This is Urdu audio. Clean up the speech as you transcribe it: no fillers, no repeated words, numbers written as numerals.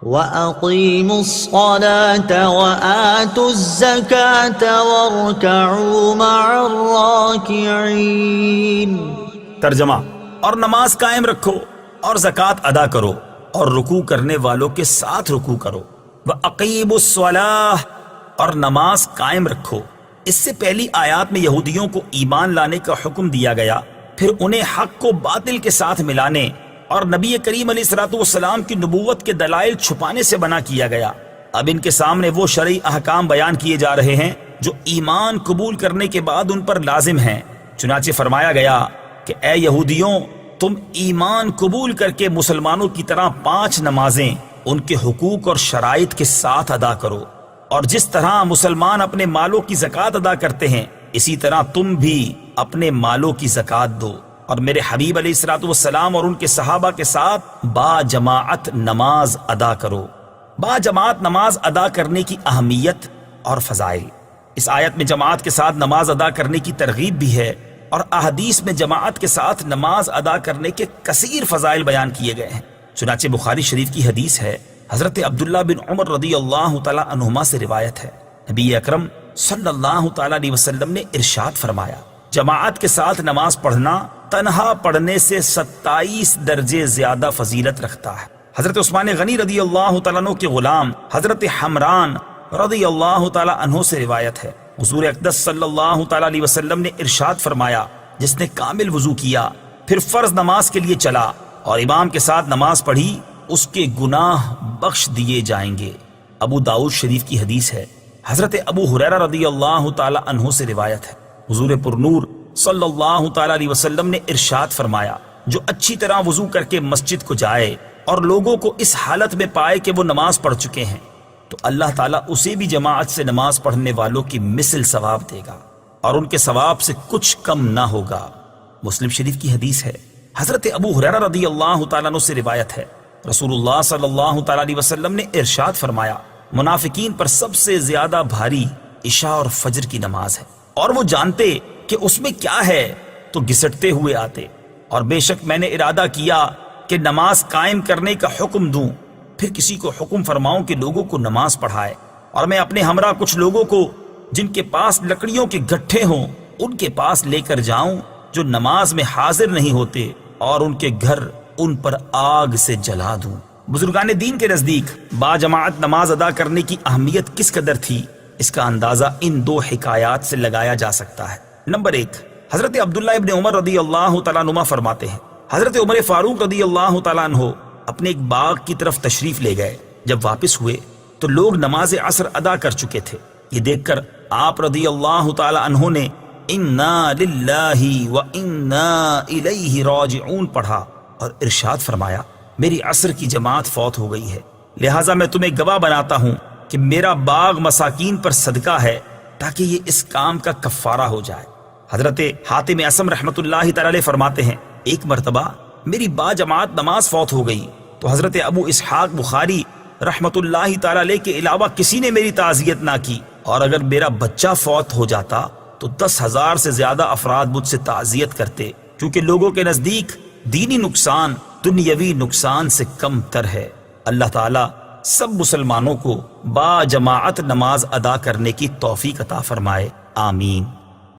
وَأَقِيمُوا الصَّلَاةَ وَآتُوا الزَّكَاةَ وَارْكَعُوا مَعَ الرَّاكِعِينَ۔ ترجمہ: اور نماز قائم رکھو اور زکوٰۃ ادا کرو اور رکوع کرنے والوں کے ساتھ رکوع کرو۔ وَأَقِیمُوا الصَّلَاةَ، اور نماز قائم رکھو۔ اس سے پہلی آیات میں یہودیوں کو ایمان لانے کا حکم دیا گیا، پھر انہیں حق کو باطل کے ساتھ ملانے اور نبی کریم علیہ الصلوۃ والسلام کی نبوت کے دلائل چھپانے سے منع کیا گیا۔ اب ان کے سامنے وہ شرعی احکام بیان کیے جا رہے ہیں جو ایمان قبول کرنے کے بعد ان پر لازم ہیں۔ چنانچہ فرمایا گیا کہ اے یہودیوں، تم ایمان قبول کر کے مسلمانوں کی طرح 5 نمازیں ان کے حقوق اور شرائط کے ساتھ ادا کرو، اور جس طرح مسلمان اپنے مالوں کی زکوٰۃ ادا کرتے ہیں اسی طرح تم بھی اپنے مالوں کی زکوٰۃ دو، اور میرے حبیب علیہ الصلوۃ والسلام اور ان کے صحابہ کے ساتھ با جماعت نماز ادا کرو۔ با جماعت نماز ادا کرنے کی اہمیت اور فضائل۔ اس آیت میں جماعت کے ساتھ نماز ادا کرنے کی ترغیب بھی ہے، اور احادیث میں جماعت کے ساتھ نماز ادا کرنے کے کثیر فضائل بیان کیے گئے ہیں۔ چنانچہ بخاری شریف کی حدیث ہے، حضرت عبداللہ بن عمر رضی اللہ تعالی عنہما سے روایت ہے، نبی اکرم صلی اللہ تعالی علیہ وسلم نے ارشاد فرمایا، جماعت کے ساتھ نماز پڑھنا تنہا پڑھنے سے 27 درجے زیادہ فضیلت رکھتا ہے۔ حضرت عثمان غنی رضی اللہ تعالیٰ عنہ کے غلام حضرت حمران رضی اللہ تعالیٰ عنہ سے روایت ہے، حضور اقدس صلی اللہ تعالیٰ علیہ وسلم نے ارشاد فرمایا، جس نے کامل وضو کیا پھر فرض نماز کے لیے چلا اور امام کے ساتھ نماز پڑھی، اس کے گناہ بخش دیے جائیں گے۔ ابو داؤد شریف کی حدیث ہے، حضرت ابو ہریرہ رضی اللہ تعالیٰ عنہ سے روایت ہے، حضور پرنور صلی اللہ تعالیٰ علیہ وسلم نے ارشاد فرمایا، جو اچھی طرح وضو کر کے مسجد کو جائے اور لوگوں کو اس حالت میں پائے کہ وہ نماز پڑھ چکے ہیں تو اللہ تعالیٰ اسے بھی جماعت سے نماز پڑھنے والوں کی مثل ثواب دے گا اور ان کے ثواب سے کچھ کم نہ ہوگا۔ مسلم شریف کی حدیث ہے، حضرت ابو ہریرہ رضی اللہ تعالیٰ عنہ سے روایت ہے، رسول اللہ صلی اللہ تعالیٰ علیہ وسلم نے ارشاد فرمایا، منافقین پر سب سے زیادہ بھاری عشاء اور فجر کی نماز ہے، اور وہ جانتے کہ اس میں کیا ہے تو گھسٹتے ہوئے آتے، اور بے شک میں نے ارادہ کیا کہ نماز قائم کرنے کا حکم دوں، پھر کسی کو حکم فرماؤں کہ لوگوں کو نماز پڑھائے، اور میں اپنے ہمراہ کچھ لوگوں کو جن کے پاس لکڑیوں کے گٹھے ہوں ان کے پاس لے کر جاؤں جو نماز میں حاضر نہیں ہوتے، اور ان کے گھر ان پر آگ سے جلا دوں۔ بزرگان دین کے نزدیک با جماعت نماز ادا کرنے کی اہمیت کس قدر تھی، اس کا اندازہ ان 2 حکایات سے لگایا جا سکتا ہے۔ نمبر 1، حضرت عبداللہ ابن عمر رضی اللہ تعالیٰ عنہ فرماتے ہیں، حضرت عمر فاروق رضی اللہ تعالیٰ عنہ اپنے ایک باغ کی طرف تشریف لے گئے، جب واپس ہوئے تو لوگ نماز عصر ادا کر چکے تھے۔ یہ دیکھ کر آپ رضی اللہ تعالیٰ عنہ نے انا للہ و انا الیہ راجعون پڑھا اور ارشاد فرمایا، میری عصر کی جماعت فوت ہو گئی ہے، لہٰذا میں تمہیں گواہ بناتا ہوں کہ میرا باغ مساکین پر صدقہ ہے تاکہ یہ اس کام کا کفارہ ہو جائے۔ حضرت حاتم اصم رحمۃ اللہ تعالی علیہ فرماتے ہیں، ایک مرتبہ میری با جماعت نماز فوت ہو گئی تو حضرت ابو اسحاق بخاری رحمۃ اللہ تعالی علیہ کے علاوہ کسی نے میری تعزیت نہ کی، اور اگر میرا بچہ فوت ہو جاتا تو 10,000 سے زیادہ افراد مجھ سے تعزیت کرتے، کیونکہ لوگوں کے نزدیک دینی نقصان دنیاوی نقصان سے کم تر ہے۔ اللہ تعالیٰ سب مسلمانوں کو با جماعت نماز ادا کرنے کی توفیق عطا فرمائے، آمین۔